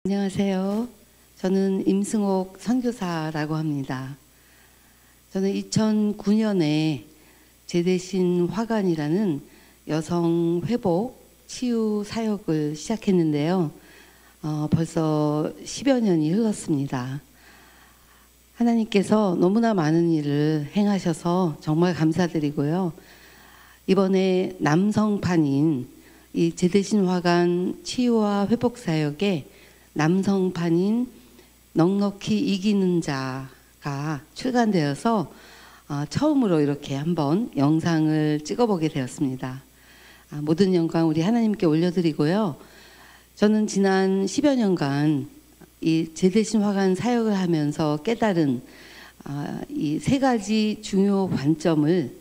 안녕하세요. 저는 임승옥 선교사라고 합니다. 저는 2009년에 제대신 화관이라는 여성 회복 치유 사역을 시작했는데요. 벌써 10여 년이 흘렀습니다. 하나님께서 너무나 많은 일을 행하셔서 정말 감사드리고요. 이번에 남성판인 이 제대신 화관 치유와 회복 사역에 남성판인 넉넉히 이기는 자가 출간되어서 처음으로 이렇게 한번 영상을 찍어보게 되었습니다. 모든 영광 우리 하나님께 올려드리고요. 저는 지난 10여 년간 이 제대신 화관 사역을 하면서 깨달은 이 세 가지 중요 관점을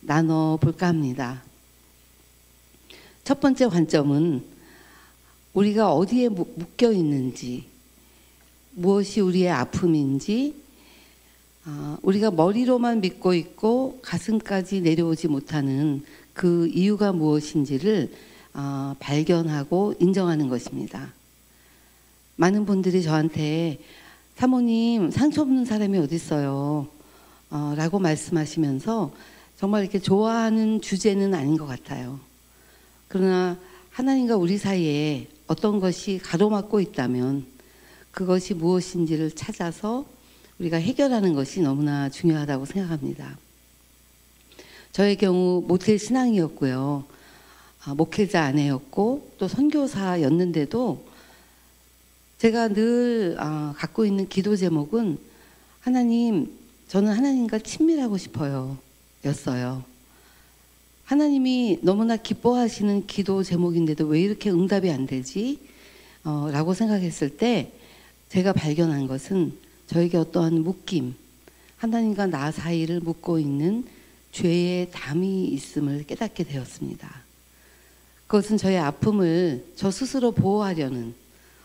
나눠볼까 합니다. 첫 번째 관점은 우리가 어디에 묶여 있는지, 무엇이 우리의 아픔인지, 우리가 머리로만 믿고 있고 가슴까지 내려오지 못하는 그 이유가 무엇인지를 발견하고 인정하는 것입니다. 많은 분들이 저한테 사모님 상처 없는 사람이 어디 있어요? 라고 말씀하시면서 정말 이렇게 좋아하는 주제는 아닌 것 같아요. 그러나 하나님과 우리 사이에 어떤 것이 가로막고 있다면 그것이 무엇인지를 찾아서 우리가 해결하는 것이 너무나 중요하다고 생각합니다. 저의 경우 모태 신앙이었고요. 목회자 아내였고 또 선교사였는데도 제가 늘 갖고 있는 기도 제목은 하나님, 저는 하나님과 친밀하고 싶어요 였어요. 하나님이 너무나 기뻐하시는 기도 제목인데도 왜 이렇게 응답이 안 되지? 라고 생각했을 때 제가 발견한 것은 저에게 어떠한 묶임, 하나님과 나 사이를 묶고 있는 죄의 담이 있음을 깨닫게 되었습니다. 그것은 저의 아픔을 저 스스로 보호하려는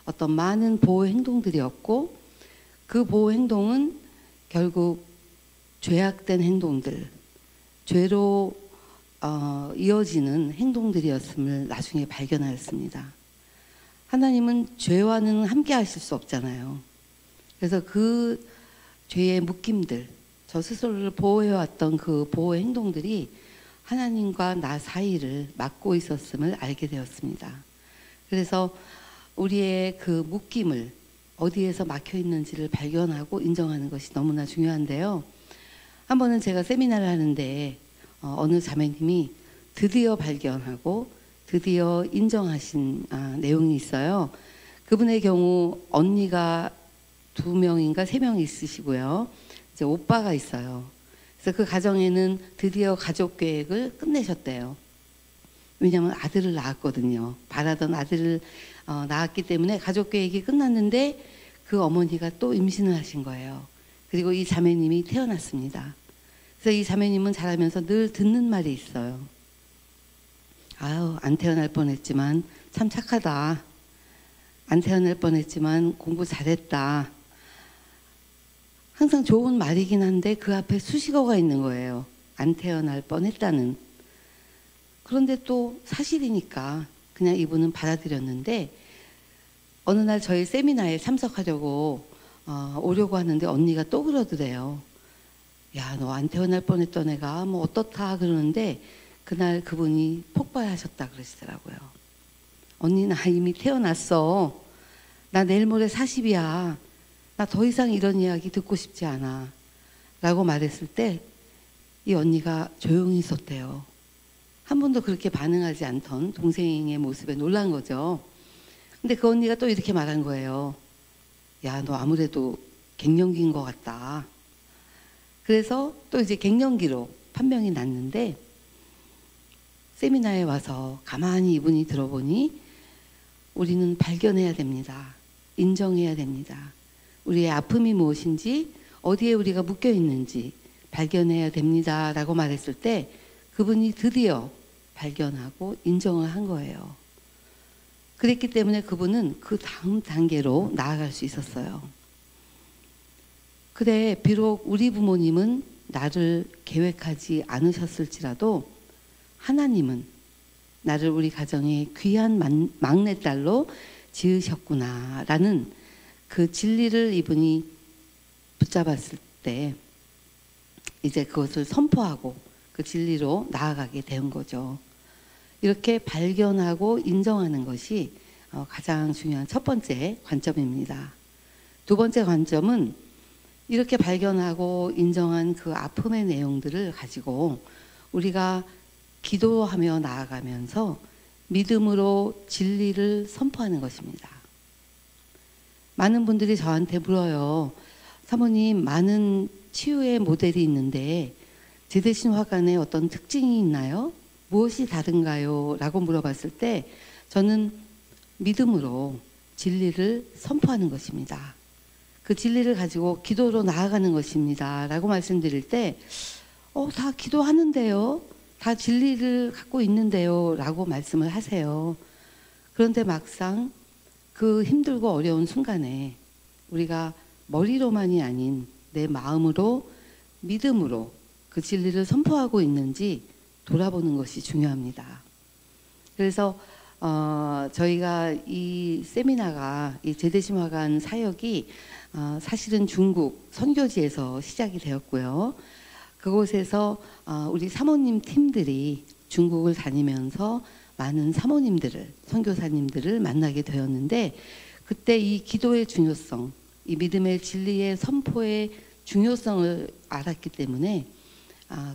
어떤 많은 보호 행동들이었고 그 보호 행동은 결국 죄악된 행동들, 죄로 이어지는 행동들이었음을 나중에 발견하였습니다. 하나님은 죄와는 함께 하실 수 없잖아요. 그래서 그 죄의 묶임들, 저 스스로를 보호해왔던 그 보호 행동들이 하나님과 나 사이를 막고 있었음을 알게 되었습니다. 그래서 우리의 그 묶임을 어디에서 막혀 있는지를 발견하고 인정하는 것이 너무나 중요한데요. 한 번은 제가 세미나를 하는데 어느 자매님이 드디어 발견하고 드디어 인정하신 내용이 있어요. 그분의 경우 언니가 2명인가 3명 있으시고요. 이제 오빠가 있어요. 그래서 그 가정에는 드디어 가족 계획을 끝내셨대요. 왜냐하면 아들을 낳았거든요. 바라던 아들을 낳았기 때문에 가족 계획이 끝났는데 그 어머니가 또 임신을 하신 거예요. 그리고 이 자매님이 태어났습니다. 그래서 이 자매님은 자라면서 늘 듣는 말이 있어요. 아유, 안 태어날 뻔했지만 참 착하다. 안 태어날 뻔했지만 공부 잘했다. 항상 좋은 말이긴 한데 그 앞에 수식어가 있는 거예요. 안 태어날 뻔했다는. 그런데 또 사실이니까 그냥 이분은 받아들였는데 어느 날 저희 세미나에 참석하려고 오려고 하는데 언니가 또 그러더래요. 야, 너 안 태어날 뻔했던 애가 뭐 어떻다 그러는데 그날 그분이 폭발하셨다 그러시더라고요. 언니 나 이미 태어났어. 나 내일 모레 40이야. 나 더 이상 이런 이야기 듣고 싶지 않아. 라고 말했을 때 이 언니가 조용히 있었대요. 한 번도 그렇게 반응하지 않던 동생의 모습에 놀란 거죠. 근데 그 언니가 또 이렇게 말한 거예요. 야, 너 아무래도 갱년기인 것 같다. 그래서 또 이제 갱년기로 판명이 났는데 세미나에 와서 가만히 이분이 들어보니 우리는 발견해야 됩니다. 인정해야 됩니다. 우리의 아픔이 무엇인지 어디에 우리가 묶여 있는지 발견해야 됩니다. 라고 말했을 때 그분이 드디어 발견하고 인정을 한 거예요. 그랬기 때문에 그분은 그 다음 단계로 나아갈 수 있었어요. 그래, 비록 우리 부모님은 나를 계획하지 않으셨을지라도 하나님은 나를 우리 가정의 귀한 막내딸로 지으셨구나라는 그 진리를 이분이 붙잡았을 때 이제 그것을 선포하고 그 진리로 나아가게 된 거죠. 이렇게 발견하고 인정하는 것이 가장 중요한 첫 번째 관점입니다. 두 번째 관점은 이렇게 발견하고 인정한 그 아픔의 내용들을 가지고 우리가 기도하며 나아가면서 믿음으로 진리를 선포하는 것입니다. 많은 분들이 저한테 물어요. 사모님, 많은 치유의 모델이 있는데 제대신화관에 어떤 특징이 있나요? 무엇이 다른가요? 라고 물어봤을 때 저는 믿음으로 진리를 선포하는 것입니다. 그 진리를 가지고 기도로 나아가는 것입니다. 라고 말씀드릴 때 다 기도하는데요. 다 진리를 갖고 있는데요. 라고 말씀을 하세요. 그런데 막상 그 힘들고 어려운 순간에 우리가 머리로만이 아닌 내 마음으로 믿음으로 그 진리를 선포하고 있는지 돌아보는 것이 중요합니다. 그래서 저희가 이 세미나가 이 제대신화관 사역이 사실은 중국 선교지에서 시작이 되었고요. 그곳에서 우리 사모님 팀들이 중국을 다니면서 많은 사모님들을, 선교사님들을 만나게 되었는데 그때 이 기도의 중요성, 이 믿음의 진리의 선포의 중요성을 알았기 때문에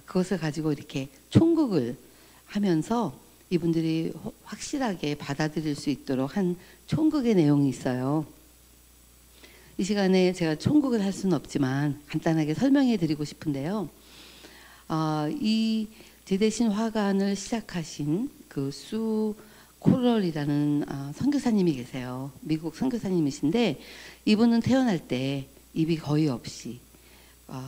그것을 가지고 이렇게 총극을 하면서 이분들이 확실하게 받아들일 수 있도록 한 총극의 내용이 있어요. 이 시간에 제가 총극을 할 수는 없지만 간단하게 설명해 드리고 싶은데요. 이 제대신화관을 시작하신 그 수 코럴이라는 선교사님이 계세요. 미국 선교사님이신데 이분은 태어날 때 입이 거의 없이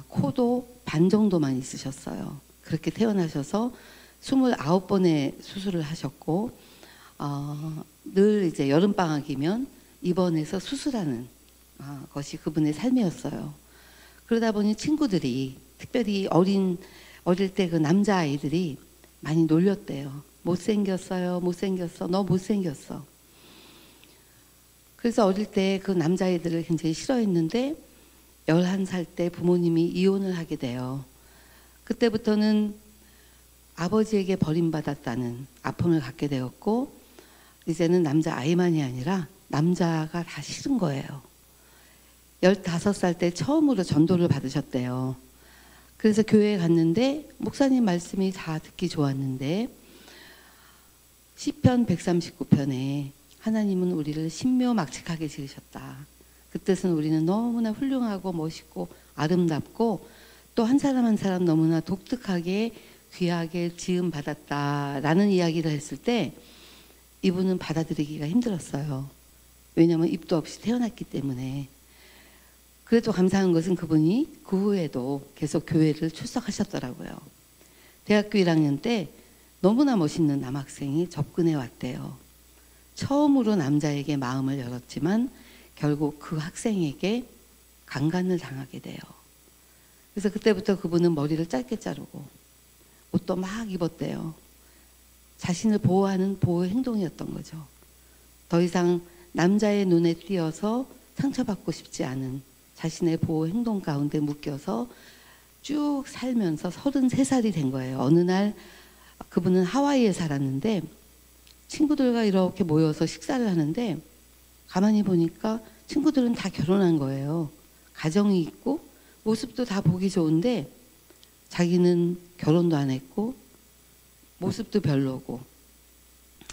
코도 반 정도만 있으셨어요. 그렇게 태어나셔서 29번의 수술을 하셨고 늘 이제 여름방학이면 입원해서 수술하는 것이 그분의 삶이었어요. 그러다 보니 친구들이 특별히 어릴 때 그 남자아이들이 많이 놀렸대요. 못생겼어요. 못생겼어. 너 못생겼어. 그래서 어릴 때 그 남자아이들을 굉장히 싫어했는데 11살 때 부모님이 이혼을 하게 돼요. 그때부터는 아버지에게 버림받았다는 아픔을 갖게 되었고 이제는 남자아이만이 아니라 남자가 다 싫은 거예요. 15살 때 처음으로 전도를 받으셨대요. 그래서 교회에 갔는데 목사님 말씀이 다 듣기 좋았는데 시편 139편에 하나님은 우리를 신묘막측하게 지으셨다. 그 뜻은 우리는 너무나 훌륭하고 멋있고 아름답고 또 한 사람 한 사람 너무나 독특하게 귀하게 지음 받았다라는 이야기를 했을 때 이분은 받아들이기가 힘들었어요. 왜냐하면 입도 없이 태어났기 때문에. 그래도 감사한 것은 그분이 그 후에도 계속 교회를 출석하셨더라고요. 대학교 1학년 때 너무나 멋있는 남학생이 접근해 왔대요. 처음으로 남자에게 마음을 열었지만 결국 그 학생에게 강간을 당하게 돼요. 그래서 그때부터 그분은 머리를 짧게 자르고 옷도 막 입었대요. 자신을 보호하는 보호 행동이었던 거죠. 더 이상 남자의 눈에 띄어서 상처받고 싶지 않은 자신의 보호 행동 가운데 묶여서 쭉 살면서 33살이 된 거예요. 어느 날 그분은 하와이에 살았는데 친구들과 이렇게 모여서 식사를 하는데 가만히 보니까 친구들은 다 결혼한 거예요. 가정이 있고 모습도 다 보기 좋은데 자기는 결혼도 안 했고 모습도 별로고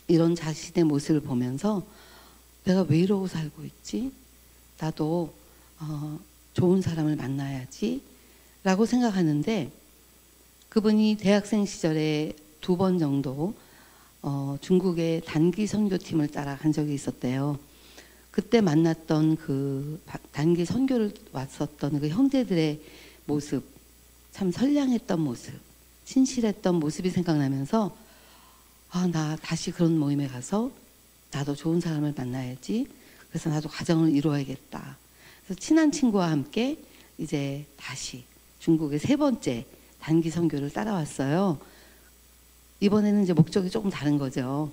이런 자신의 모습을 보면서 내가 왜 이러고 살고 있지? 나도 좋은 사람을 만나야지 라고 생각하는데 그분이 대학생 시절에 2번 정도 중국의 단기 선교팀을 따라간 적이 있었대요. 그때 만났던 그 단기 선교를 왔었던 그 형제들의 모습, 참 선량했던 모습, 신실했던 모습이 생각나면서 나 다시 그런 모임에 가서 나도 좋은 사람을 만나야지. 그래서 나도 가정을 이루어야겠다. 그래서 친한 친구와 함께 이제 다시 중국의 3번째 단기 선교를 따라왔어요. 이번에는 이제 목적이 조금 다른 거죠.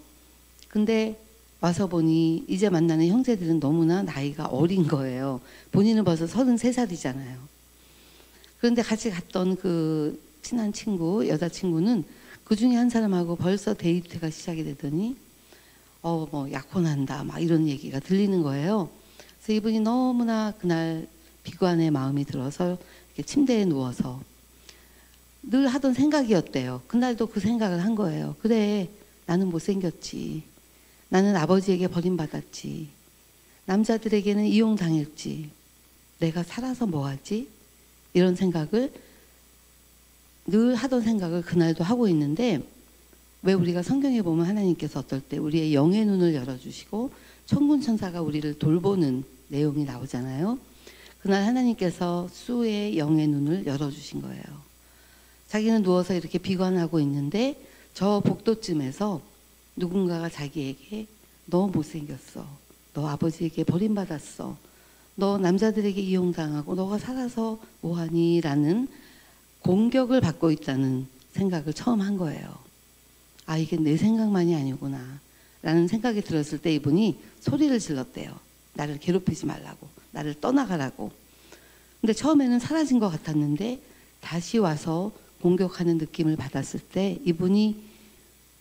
근데 와서 보니 이제 만나는 형제들은 너무나 나이가 어린 거예요. 본인은 벌써 33살이잖아요. 그런데 같이 갔던 그 친한 친구, 여자친구는 그 중에 한 사람하고 벌써 데이트가 시작이 되더니 뭐 약혼한다 막 이런 얘기가 들리는 거예요. 그래서 이분이 너무나 그날 비관의 마음이 들어서 이렇게 침대에 누워서 늘 하던 생각이었대요. 그날도 그 생각을 한 거예요. 그래, 나는 못생겼지. 나는 아버지에게 버림받았지. 남자들에게는 이용당했지. 내가 살아서 뭐하지? 이런 생각을 늘 하던 생각을 그날도 하고 있는데, 왜 우리가 성경에 보면 하나님께서 어떨 때 우리의 영의 눈을 열어주시고 천군천사가 우리를 돌보는 내용이 나오잖아요. 그날 하나님께서 수의 영의 눈을 열어주신 거예요. 자기는 누워서 이렇게 비관하고 있는데 저 복도쯤에서 누군가가 자기에게 너 못생겼어. 너 아버지에게 버림받았어. 너 남자들에게 이용당하고 너가 살아서 뭐하니? 라는 공격을 받고 있다는 생각을 처음 한 거예요. 아, 이게 내 생각만이 아니구나 라는 생각이 들었을 때 이분이 소리를 질렀대요. 나를 괴롭히지 말라고, 나를 떠나가라고. 근데 처음에는 사라진 것 같았는데 다시 와서 공격하는 느낌을 받았을 때 이분이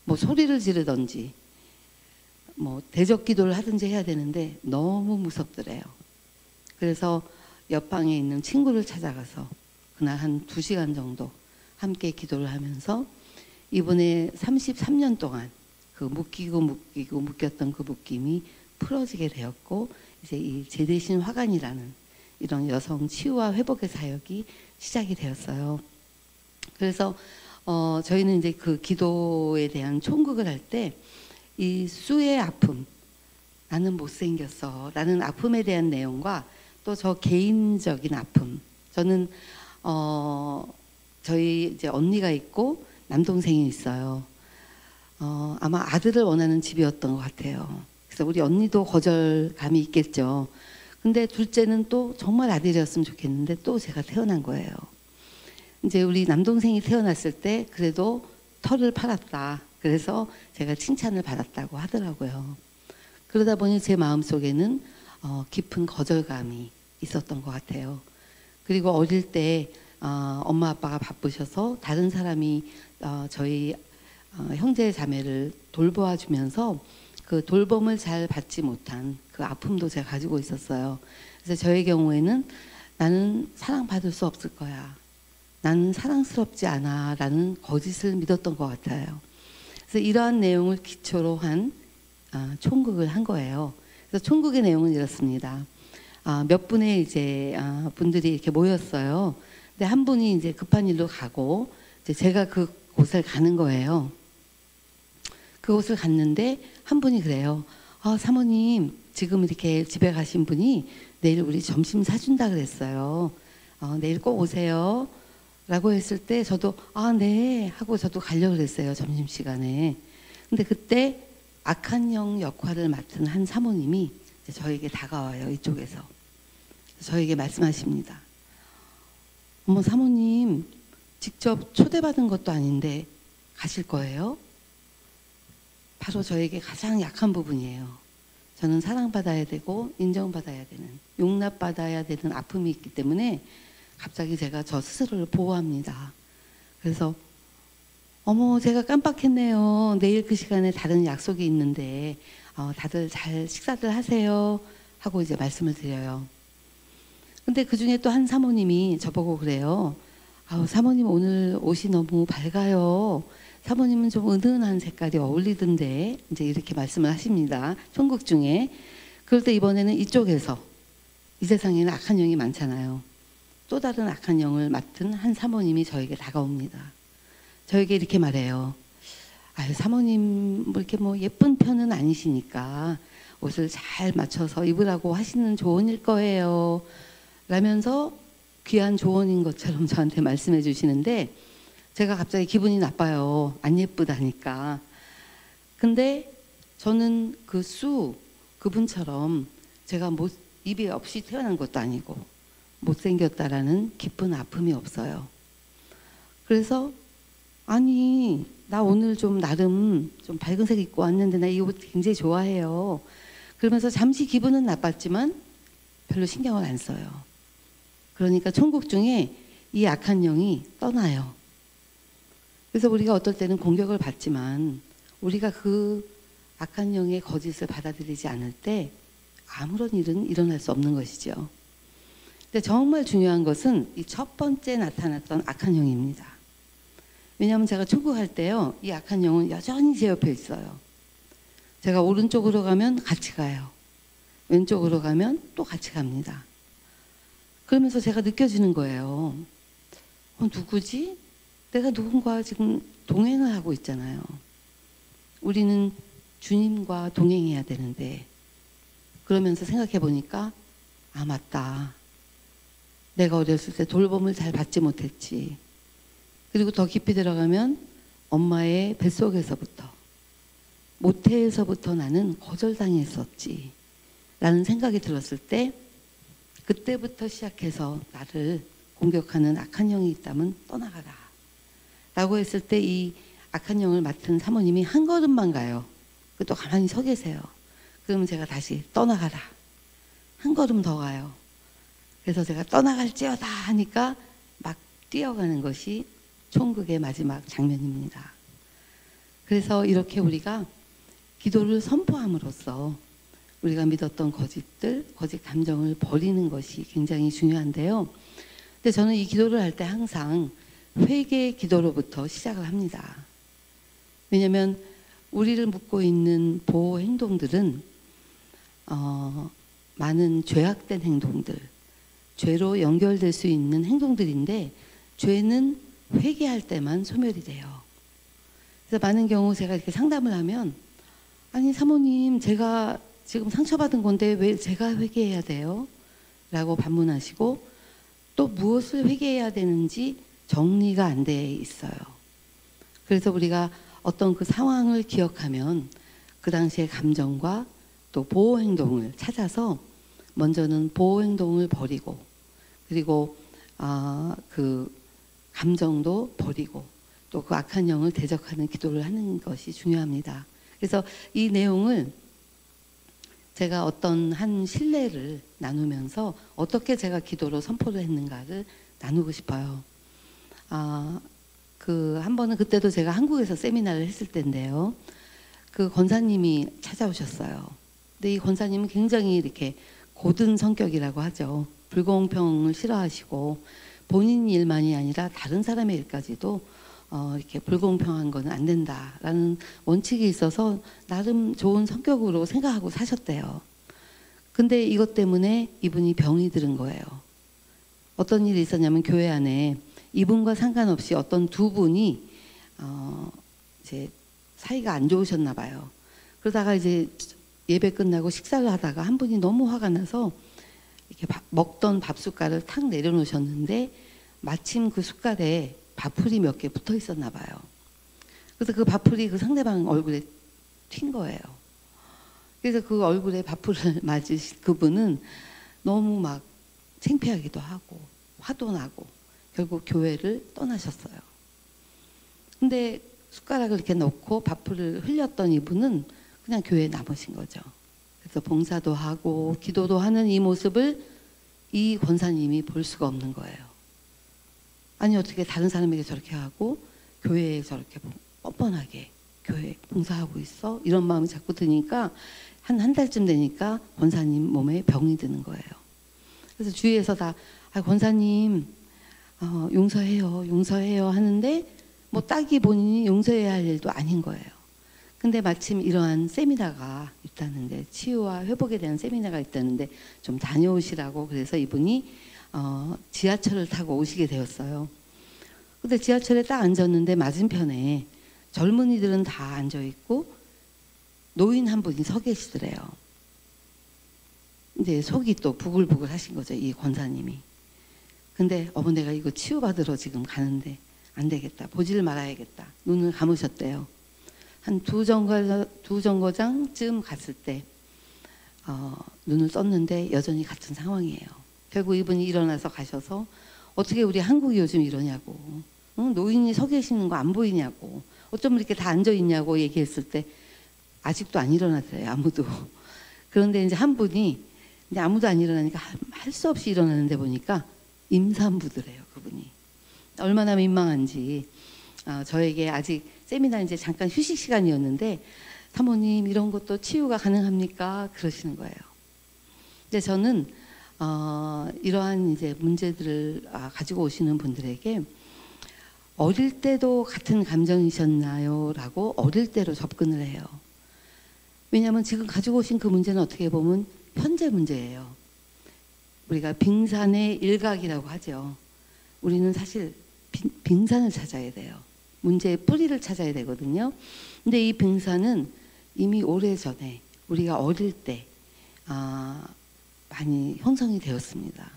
뭐 소리를 지르든지 뭐 대적 기도를 하든지 해야 되는데 너무 무섭더래요. 그래서 옆방에 있는 친구를 찾아가서 그날 한 2시간 정도 함께 기도를 하면서 이분의 33년 동안 그 묶였던 그 묶임이 풀어지게 되었고, 이제 이 제대신 화관이라는 이런 여성 치유와 회복의 사역이 시작이 되었어요. 그래서 저희는 이제 그 기도에 대한 총극을 할 때 이 수의 아픔, 나는 못생겼어 라는 아픔에 대한 내용과 또 저 개인적인 아픔, 저는 저희 이제 언니가 있고 남동생이 있어요. 아마 아들을 원하는 집이었던 것 같아요. 그래서 우리 언니도 거절감이 있겠죠. 근데 둘째는 또 정말 아들이었으면 좋겠는데 또 제가 태어난 거예요. 이제 우리 남동생이 태어났을 때 그래도 털을 팔았다. 그래서 제가 칭찬을 받았다고 하더라고요. 그러다 보니 제 마음속에는 깊은 거절감이 있었던 것 같아요. 그리고 어릴 때 엄마 아빠가 바쁘셔서 다른 사람이 저희 형제 자매를 돌보아 주면서 그 돌봄을 잘 받지 못한 그 아픔도 제가 가지고 있었어요. 그래서 저의 경우에는 나는 사랑받을 수 없을 거야, 나는 사랑스럽지 않아 라는 거짓을 믿었던 것 같아요. 그래서 이러한 내용을 기초로 한 총극을 한 거예요. 그래서 총극의 내용은 이렇습니다. 몇 분의 이제 분들이 이렇게 모였어요. 근데 한 분이 이제 급한 일로 가고 이제 제가 그 곳을 가는 거예요. 그곳을 갔는데 한 분이 그래요. 사모님, 지금 이렇게 집에 가신 분이 내일 우리 점심 사준다 그랬어요. 내일 꼭 오세요 라고 했을 때 저도 네 하고 저도 가려고 그랬어요, 점심시간에. 근데 그때 악한 영 역할을 맡은 한 사모님이 저에게 다가와요, 이쪽에서. 저에게 말씀하십니다. 어머, 사모님, 직접 초대받은 것도 아닌데 가실 거예요? 바로 저에게 가장 약한 부분이에요. 저는 사랑받아야 되고 인정받아야 되는, 용납받아야 되는 아픔이 있기 때문에 갑자기 제가 저 스스로를 보호합니다. 그래서 어머, 제가 깜빡했네요. 내일 그 시간에 다른 약속이 있는데 다들 잘 식사들 하세요 하고 이제 말씀을 드려요. 근데 그 중에 또 한 사모님이 저보고 그래요. 사모님 오늘 옷이 너무 밝아요. 사모님은 좀 은은한 색깔이 어울리던데, 이제 이렇게 말씀을 하십니다. 총극 중에. 그럴 때 이번에는 이쪽에서, 이 세상에는 악한 영이 많잖아요. 또 다른 악한 영을 맡은 한 사모님이 저에게 다가옵니다. 저에게 이렇게 말해요. 사모님 뭐 이렇게 뭐 예쁜 편은 아니시니까 옷을 잘 맞춰서 입으라고 하시는 조언일 거예요 라면서 귀한 조언인 것처럼 저한테 말씀해 주시는데, 제가 갑자기 기분이 나빠요. 안 예쁘다니까. 근데 저는 그분처럼 제가 입이 없이 태어난 것도 아니고 못생겼다라는 깊은 아픔이 없어요. 그래서 아니 나 오늘 좀 나름 좀 밝은 색 입고 왔는데 나 이 옷 굉장히 좋아해요. 그러면서 잠시 기분은 나빴지만 별로 신경을 안 써요. 그러니까 천국 중에 이 악한 영이 떠나요. 그래서 우리가 어떨 때는 공격을 받지만 우리가 그 악한 영의 거짓을 받아들이지 않을 때 아무런 일은 일어날 수 없는 것이죠. 근데 정말 중요한 것은 이 첫 번째 나타났던 악한 영입니다. 왜냐하면 제가 천국 갈 때요, 이 악한 영은 여전히 제 옆에 있어요. 제가 오른쪽으로 가면 같이 가요. 왼쪽으로 가면 또 같이 갑니다. 그러면서 제가 느껴지는 거예요. 누구지? 내가 누군가 지금 동행을 하고 있잖아요. 우리는 주님과 동행해야 되는데, 그러면서 생각해 보니까 아 맞다. 내가 어렸을 때 돌봄을 잘 받지 못했지. 그리고 더 깊이 들어가면 엄마의 뱃속에서부터, 모태에서부터 나는 거절당했었지 라는 생각이 들었을 때, 그때부터 시작해서 나를 공격하는 악한 영이 있다면 떠나가라 라고 했을 때 이 악한 영을 맡은 사모님이 한 걸음만 가요. 또 가만히 서 계세요. 그러면 제가 다시 떠나가라. 한 걸음 더 가요. 그래서 제가 떠나갈지어다 하니까 막 뛰어가는 것이 총극의 마지막 장면입니다. 그래서 이렇게 우리가 기도를 선포함으로써 우리가 믿었던 거짓들, 거짓 감정을 버리는 것이 굉장히 중요한데요. 근데 저는 이 기도를 할 때 항상 회개 기도로부터 시작을 합니다. 왜냐하면 우리를 묶고 있는 보호 행동들은 많은 죄악된 행동들, 죄로 연결될 수 있는 행동들인데, 죄는 회개할 때만 소멸이 돼요. 그래서 많은 경우 제가 이렇게 상담을 하면, 아니 사모님 제가 지금 상처받은 건데 왜 제가 회개해야 돼요? 라고 반문하시고, 또 무엇을 회개해야 되는지 정리가 안 돼 있어요. 그래서 우리가 어떤 그 상황을 기억하면 그 당시의 감정과 또 보호 행동을 찾아서 먼저는 보호 행동을 버리고, 그리고 그 감정도 버리고, 또 그 악한 영을 대적하는 기도를 하는 것이 중요합니다. 그래서 이 내용을 제가 어떤 한 신뢰를 나누면서 어떻게 제가 기도로 선포를 했는가를 나누고 싶어요. 한 번은 그때도 제가 한국에서 세미나를 했을 때인데요. 그 권사님이 찾아오셨어요. 근데 이 권사님은 굉장히 이렇게 고든 성격이라고 하죠. 불공평을 싫어하시고 본인 일만이 아니라 다른 사람의 일까지도 이렇게 불공평한 거는 안 된다라는 원칙이 있어서 나름 좋은 성격으로 생각하고 사셨대요. 근데 이것 때문에 이분이 병이 들은 거예요. 어떤 일이 있었냐면 교회 안에 이분과 상관없이 어떤 두 분이 이제 사이가 안 좋으셨나 봐요. 그러다가 이제 예배 끝나고 식사를 하다가 한 분이 너무 화가 나서 이렇게 먹던 밥 숟갈을 탁 내려놓으셨는데, 마침 그 숟갈에 밥풀이 몇 개 붙어 있었나 봐요. 그래서 그 밥풀이 그 상대방 얼굴에 튄 거예요. 그래서 그 얼굴에 밥풀을 맞으신 그분은 너무 막 창피하기도 하고 화도 나고 결국 교회를 떠나셨어요. 근데 숟가락을 이렇게 넣고 밥풀을 흘렸던 이분은 그냥 교회에 남으신 거죠. 그래서 봉사도 하고 기도도 하는 이 모습을 이 권사님이 볼 수가 없는 거예요. 아니 어떻게 다른 사람에게 저렇게 하고 교회에 저렇게 뻔뻔하게 교회 봉사하고 있어? 이런 마음이 자꾸 드니까 한 달쯤 되니까 권사님 몸에 병이 드는 거예요. 그래서 주위에서 다 권사님 용서해요 용서해요 하는데 뭐 딱히 본인이 용서해야 할 일도 아닌 거예요. 근데 마침 이러한 세미나가 있다는데, 치유와 회복에 대한 세미나가 있다는데 좀 다녀오시라고, 그래서 이분이 지하철을 타고 오시게 되었어요. 근데 지하철에 딱 앉았는데 맞은편에 젊은이들은 다 앉아 있고 노인 한 분이 서 계시더래요. 이제 속이 또 부글부글 하신 거죠, 이 권사님이. 근데 내가 이거 치유받으러 지금 가는데 안 되겠다, 보질 말아야겠다. 눈을 감으셨대요. 한 두 정거장쯤 갔을 때 눈을 떴는데 여전히 같은 상황이에요. 결국 이분이 일어나서 가셔서 어떻게 우리 한국이 요즘 이러냐고, 응? 노인이 서 계시는 거 안 보이냐고, 어쩜 이렇게 다 앉아 있냐고 얘기했을 때 아직도 안 일어나더래요, 아무도. 그런데 이제 한 분이 이제 아무도 안 일어나니까 할 수 없이 일어나는데 보니까 임산부더래요, 그분이. 얼마나 민망한지. 저에게 아직 세미나 이제 잠깐 휴식 시간이었는데, 사모님 이런 것도 치유가 가능합니까? 그러시는 거예요. 근데 저는 이러한 이제 문제들을 가지고 오시는 분들에게 어릴 때도 같은 감정이셨나요? 라고 어릴 때로 접근을 해요. 왜냐하면 지금 가지고 오신 그 문제는 어떻게 보면 현재 문제예요. 우리가 빙산의 일각이라고 하죠. 우리는 사실 빙산을 찾아야 돼요. 문제의 뿌리를 찾아야 되거든요. 근데 이 빙산은 이미 오래전에 우리가 어릴 때 많이 형성이 되었습니다.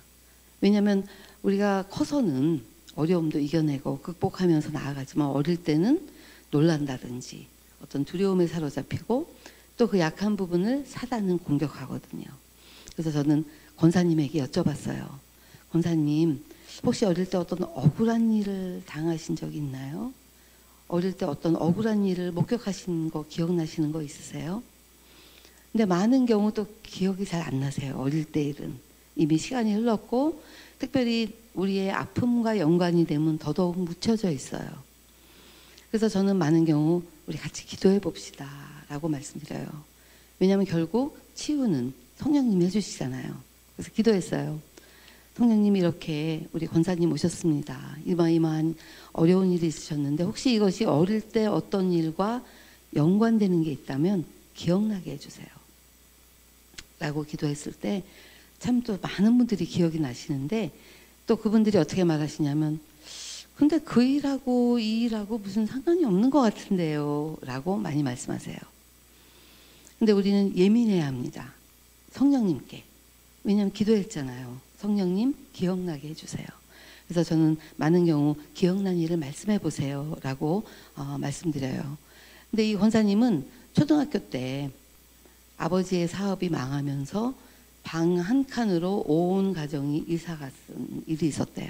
왜냐하면 우리가 커서는 어려움도 이겨내고 극복하면서 나아가지만 어릴 때는 놀란다든지 어떤 두려움에 사로잡히고 또 그 약한 부분을 사단은 공격하거든요. 그래서 저는 권사님에게 여쭤봤어요. 권사님, 혹시 어릴 때 어떤 억울한 일을 당하신 적이 있나요? 어릴 때 어떤 억울한 일을 목격하신 거 기억나시는 거 있으세요? 근데 많은 경우 또 기억이 잘 안 나세요. 어릴 때 일은. 이미 시간이 흘렀고 특별히 우리의 아픔과 연관이 되면 더더욱 묻혀져 있어요. 그래서 저는 많은 경우 우리 같이 기도해 봅시다 라고 말씀드려요. 왜냐하면 결국 치유는 성령님이 해주시잖아요. 그래서 기도했어요. 성령님이 이렇게 우리 권사님 오셨습니다. 이마이마한 어려운 일이 있으셨는데 혹시 이것이 어릴 때 어떤 일과 연관되는 게 있다면 기억나게 해주세요. 라고 기도했을 때 참 또 많은 분들이 기억이 나시는데 또 그분들이 어떻게 말하시냐면 근데 그 일하고 이 일하고 무슨 상관이 없는 것 같은데요 라고 많이 말씀하세요. 근데 우리는 예민해야 합니다. 성령님께. 왜냐하면 기도했잖아요. 성령님 기억나게 해주세요. 그래서 저는 많은 경우 기억난 일을 말씀해 보세요 라고 말씀드려요. 근데 이 권사님은 초등학교 때 아버지의 사업이 망하면서 방 한 칸으로 온 가정이 이사 갔은 일이 있었대요.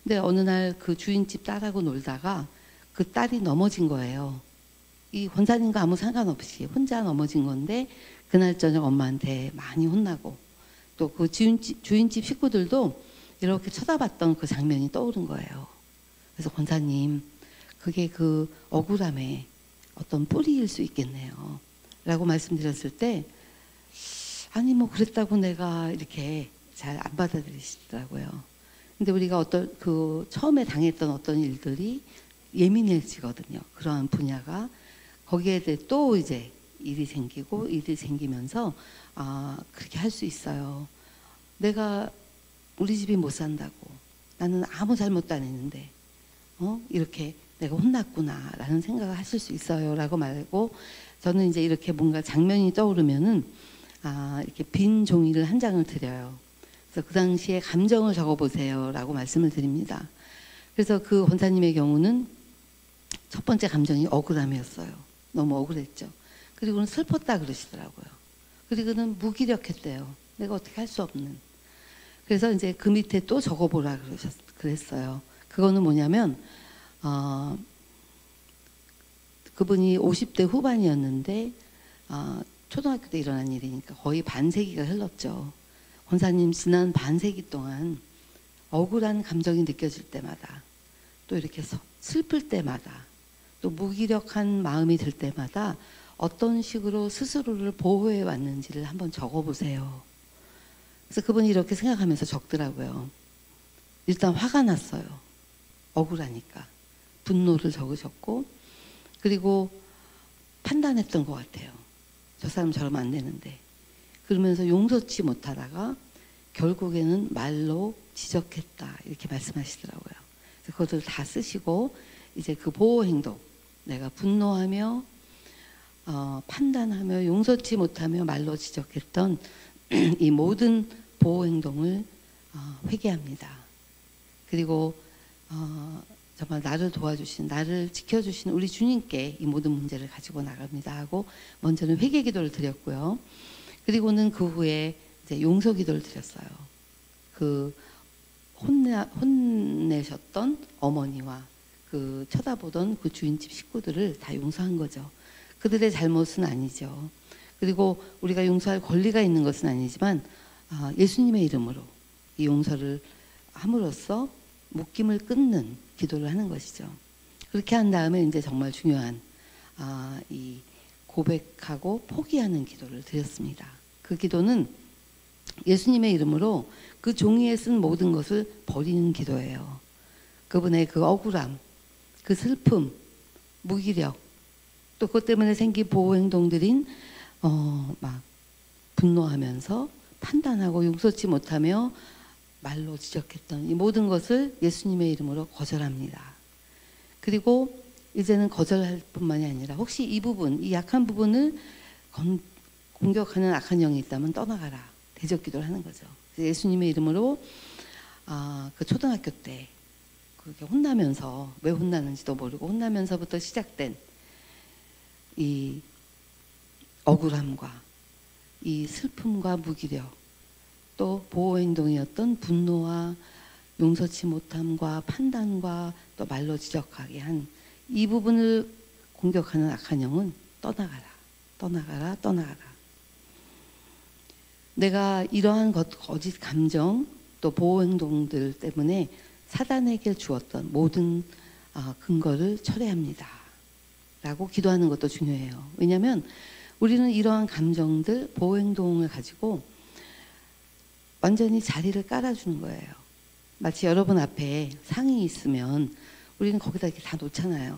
근데 어느 날 그 주인집 딸하고 놀다가 그 딸이 넘어진 거예요. 이 권사님과 아무 상관없이 혼자 넘어진 건데 그날 저녁 엄마한테 많이 혼나고 또 그 주인집 식구들도 이렇게 쳐다봤던 그 장면이 떠오른 거예요. 그래서 권사님, 그게 그 억울함의 어떤 뿌리일 수 있겠네요 라고 말씀드렸을 때 아니 뭐 그랬다고 내가 이렇게 잘 안 받아들이시더라고요. 근데 우리가 어떤 그 처음에 당했던 어떤 일들이 예민해지거든요. 그러한 분야가 거기에 대해 또 이제 일이 생기면서 그렇게 할 수 있어요. 내가 우리 집이 못 산다고 나는 아무 잘못도 안 했는데 이렇게 내가 혼났구나 라는 생각을 하실 수 있어요 라고 말하고 저는 이제 이렇게 뭔가 장면이 떠오르면은 이렇게 빈 종이를 한 장을 드려요. 그래서 그 당시에 감정을 적어보세요 라고 말씀을 드립니다. 그래서 그 권사님의 경우는 첫 번째 감정이 억울함이었어요. 너무 억울했죠. 그리고는 슬펐다 그러시더라고요. 그리고는 무기력했대요. 내가 어떻게 할 수 없는. 그래서 이제 그 밑에 또 적어보라 그랬어요. 그거는 뭐냐면 그분이 50대 후반이었는데 초등학교 때 일어난 일이니까 거의 반세기가 흘렀죠. 권사님 지난 반세기 동안 억울한 감정이 느껴질 때마다 또 이렇게 슬플 때마다 또 무기력한 마음이 들 때마다 어떤 식으로 스스로를 보호해 왔는지를 한번 적어보세요. 그래서 그분이 이렇게 생각하면서 적더라고요. 일단 화가 났어요. 억울하니까. 분노를 적으셨고 그리고 판단했던 것 같아요. 저 사람 저러면 안 되는데. 그러면서 용서치 못하다가 결국에는 말로 지적했다 이렇게 말씀하시더라고요. 그래서 그것을 다 쓰시고 이제 그 보호 행동, 내가 분노하며 판단하며 용서치 못하며 말로 지적했던 이 모든 보호 행동을 회개합니다. 그리고 정말 나를 도와주신, 나를 지켜주신 우리 주님께 이 모든 문제를 가지고 나갑니다 하고 먼저는 회개 기도를 드렸고요. 그리고는 그 후에 이제 용서 기도를 드렸어요. 그 혼내셨던 어머니와 그 쳐다보던 그 주인집 식구들을 다 용서한 거죠. 그들의 잘못은 아니죠. 그리고 우리가 용서할 권리가 있는 것은 아니지만 예수님의 이름으로 이 용서를 함으로써 묶임을 끊는 기도를 하는 것이죠. 그렇게 한 다음에 이제 정말 중요한 이 고백하고 포기하는 기도를 드렸습니다. 그 기도는 예수님의 이름으로 그 종이에 쓴 모든 것을 버리는 기도예요. 그분의 그 억울함, 그 슬픔, 무기력, 또 그것 때문에 생긴 보호 행동들인 막 분노하면서 판단하고 용서치 못하며 말로 지적했던 이 모든 것을 예수님의 이름으로 거절합니다. 그리고 이제는 거절할 뿐만이 아니라 혹시 이 부분, 이 약한 부분을 공격하는 악한 영이 있다면 떠나가라. 대적 기도를 하는 거죠. 예수님의 이름으로 그 초등학교 때 그렇게 혼나면서 왜 혼나는지도 모르고 혼나면서부터 시작된 이 억울함과 이 슬픔과 무기력, 또 보호 행동이었던 분노와 용서치 못함과 판단과 또 말로 지적하게 한 이 부분을 공격하는 악한 영은 떠나가라, 떠나가라, 떠나가라. 내가 이러한 거짓 감정 또 보호 행동들 때문에 사단에게 주었던 모든 근거를 철회합니다. 라고 기도하는 것도 중요해요. 왜냐하면 우리는 이러한 감정들, 보호 행동을 가지고 완전히 자리를 깔아주는 거예요. 마치 여러분 앞에 상이 있으면 우리는 거기다 이렇게 다 놓잖아요.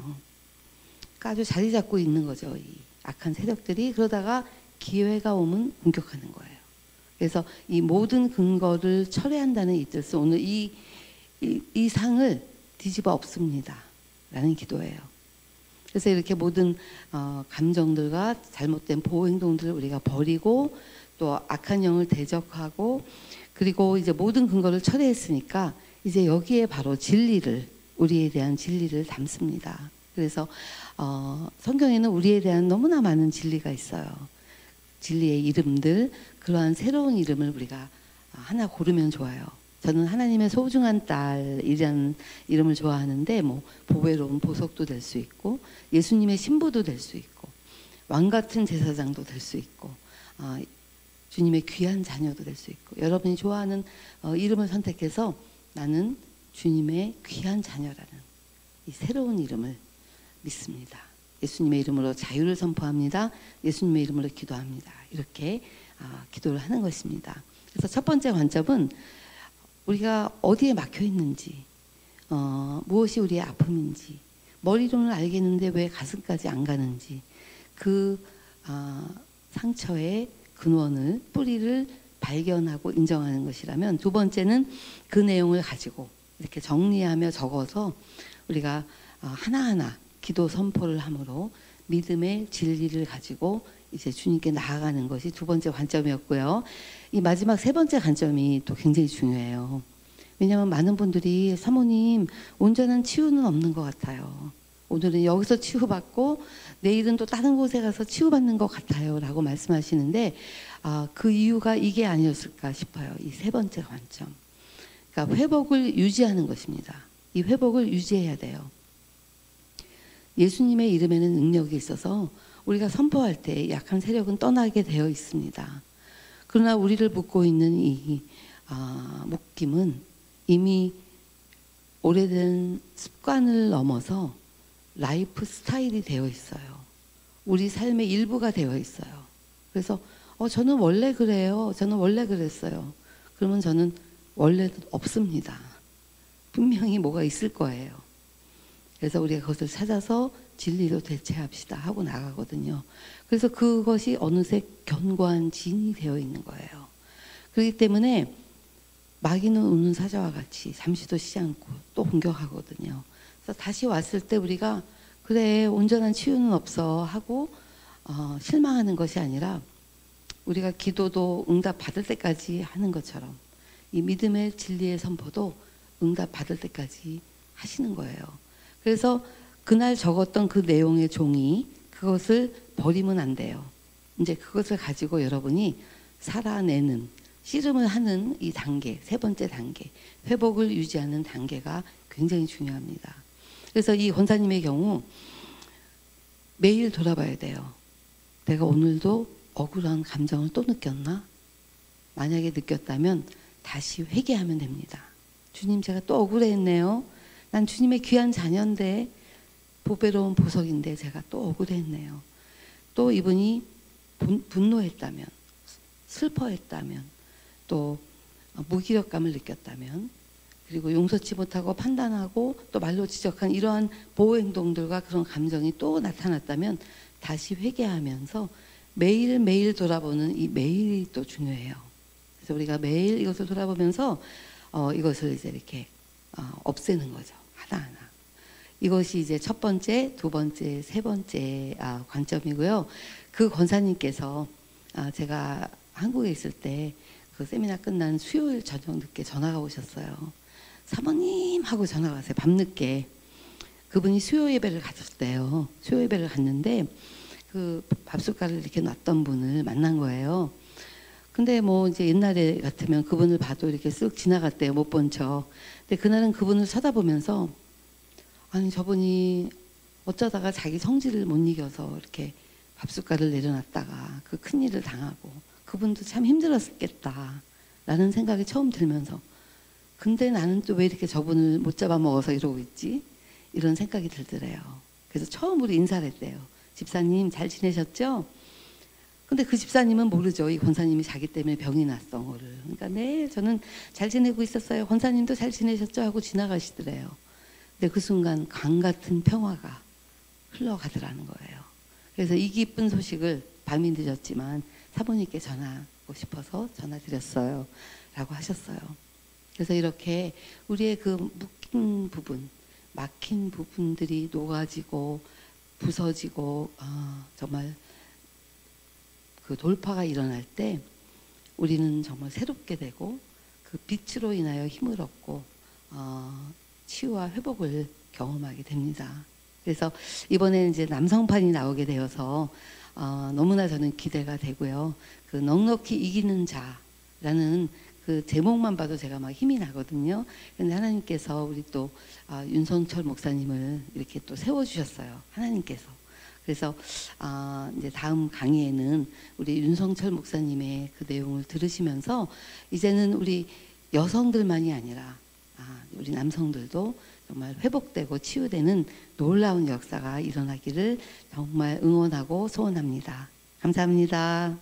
그러니까 아주 자리 잡고 있는 거죠. 이 악한 세력들이. 그러다가 기회가 오면 공격하는 거예요. 그래서 이 모든 근거를 철회한다는 이 뜻은 오늘 이 상을 뒤집어 엎습니다. 라는 기도예요. 그래서 이렇게 모든 감정들과 잘못된 보호 행동들을 우리가 버리고 또 악한 영을 대적하고 그리고 이제 모든 근거를 철회했으니까 이제 여기에 바로 진리를 우리에 대한 진리를 담습니다. 그래서 성경에는 우리에 대한 너무나 많은 진리가 있어요. 진리의 이름들, 그러한 새로운 이름을 우리가 하나 고르면 좋아요. 저는 하나님의 소중한 딸이라는 이름을 좋아하는데 뭐 보배로운 보석도 될 수 있고 예수님의 신부도 될 수 있고 왕 같은 제사장도 될 수 있고 주님의 귀한 자녀도 될 수 있고 여러분이 좋아하는 이름을 선택해서 나는 주님의 귀한 자녀라는 이 새로운 이름을 믿습니다. 예수님의 이름으로 자유를 선포합니다. 예수님의 이름으로 기도합니다. 이렇게 기도를 하는 것입니다. 그래서 첫 번째 관점은 우리가 어디에 막혀 있는지, 무엇이 우리의 아픔인지, 머리로는 알겠는데 왜 가슴까지 안 가는지, 그 상처의 근원을, 뿌리를 발견하고 인정하는 것이라면, 두 번째는 그 내용을 가지고 이렇게 정리하며 적어서 우리가 하나하나 기도 선포를 함으로 믿음의 진리를 가지고 이제 주님께 나아가는 것이 두 번째 관점이었고요. 이 마지막 세 번째 관점이 또 굉장히 중요해요. 왜냐하면 많은 분들이 사모님 온전한 치유는 없는 것 같아요. 오늘은 여기서 치유받고 내일은 또 다른 곳에 가서 치유받는 것 같아요 라고 말씀하시는데 그 이유가 이게 아니었을까 싶어요. 이 세 번째 관점. 그러니까 회복을 유지하는 것입니다. 이 회복을 유지해야 돼요. 예수님의 이름에는 능력이 있어서 우리가 선포할 때 약한 세력은 떠나게 되어 있습니다. 그러나 우리를 묶고 있는 이 묶임은 이미 오래된 습관을 넘어서 라이프 스타일이 되어 있어요. 우리 삶의 일부가 되어 있어요. 그래서 저는 원래 그래요. 저는 원래 그랬어요. 그러면 저는 원래 없습니다. 분명히 뭐가 있을 거예요. 그래서 우리가 그것을 찾아서 진리로 대체합시다 하고 나가거든요. 그래서 그것이 어느새 견고한 진이 되어 있는 거예요. 그렇기 때문에 마귀는 우는 사자와 같이 잠시도 쉬지 않고 또 공격하거든요. 그래서 다시 왔을 때 우리가 그래 온전한 치유는 없어 하고 실망하는 것이 아니라 우리가 기도도 응답 받을 때까지 하는 것처럼 이 믿음의 진리의 선포도 응답 받을 때까지 하시는 거예요. 그래서 그날 적었던 그 내용의 종이 그것을 버리면 안 돼요. 이제 그것을 가지고 여러분이 살아내는 씨름을 하는 이 단계, 세 번째 단계, 회복을 유지하는 단계가 굉장히 중요합니다. 그래서 이 권사님의 경우 매일 돌아봐야 돼요. 내가 오늘도 억울한 감정을 또 느꼈나? 만약에 느꼈다면 다시 회개하면 됩니다. 주님, 제가 또 억울했네요. 난 주님의 귀한 자녀인데, 보배로운 보석인데 제가 또 억울했네요. 또 이분이 분노했다면, 슬퍼했다면, 또 무기력감을 느꼈다면, 그리고 용서치 못하고 판단하고 또 말로 지적한 이러한 보호 행동들과 그런 감정이 또 나타났다면 다시 회개하면서 매일매일 돌아보는 이 매일이 또 중요해요. 그래서 우리가 매일 이것을 돌아보면서 이것을 이제 이렇게 없애는 거죠. 하나하나. 이것이 이제 첫 번째, 두 번째, 세 번째 관점이고요. 그 권사님께서 제가 한국에 있을 때 그 세미나 끝난 수요일 저녁 늦게 전화가 오셨어요. 사모님 하고 전화가 왔어요. 밤늦게. 그분이 수요 예배를 가셨대요. 수요 예배를 갔는데 그 밥숟가락을 이렇게 놨던 분을 만난 거예요. 근데 뭐 이제 옛날에 같으면 그분을 봐도 이렇게 쓱 지나갔대요. 못 본 척. 근데 그날은 그분을 쳐다보면서 아니 저분이 어쩌다가 자기 성질을 못 이겨서 이렇게 밥숟가락을 내려놨다가 그 큰일을 당하고 그분도 참 힘들었겠다 라는 생각이 처음 들면서 근데 나는 또 왜 이렇게 저분을 못 잡아먹어서 이러고 있지? 이런 생각이 들더래요. 그래서 처음으로 인사를 했대요. 집사님 잘 지내셨죠? 근데 그 집사님은 모르죠. 이 권사님이 자기 때문에 병이 났던 거를. 그러니까 네 저는 잘 지내고 있었어요. 권사님도 잘 지내셨죠? 하고 지나가시더래요. 근데 그 순간 강 같은 평화가 흘러가더라는 거예요. 그래서 이 기쁜 소식을 밤이 늦었지만 사모님께 전하고 싶어서 전화드렸어요. 라고 하셨어요. 그래서 이렇게 우리의 그 묶인 부분, 막힌 부분들이 녹아지고 부서지고 정말 그 돌파가 일어날 때 우리는 정말 새롭게 되고 그 빛으로 인하여 힘을 얻고 치유와 회복을 경험하게 됩니다. 그래서 이번에는 이제 남성판이 나오게 되어서 너무나 저는 기대가 되고요. 그 넉넉히 이기는 자라는 그 제목만 봐도 제가 막 힘이 나거든요. 그런데 하나님께서 우리 또 윤성철 목사님을 이렇게 또 세워주셨어요. 하나님께서. 그래서 이제 다음 강의에는 우리 윤성철 목사님의 그 내용을 들으시면서 이제는 우리 여성들만이 아니라 우리 남성들도 정말 회복되고 치유되는 놀라운 역사가 일어나기를 정말 응원하고 소원합니다. 감사합니다.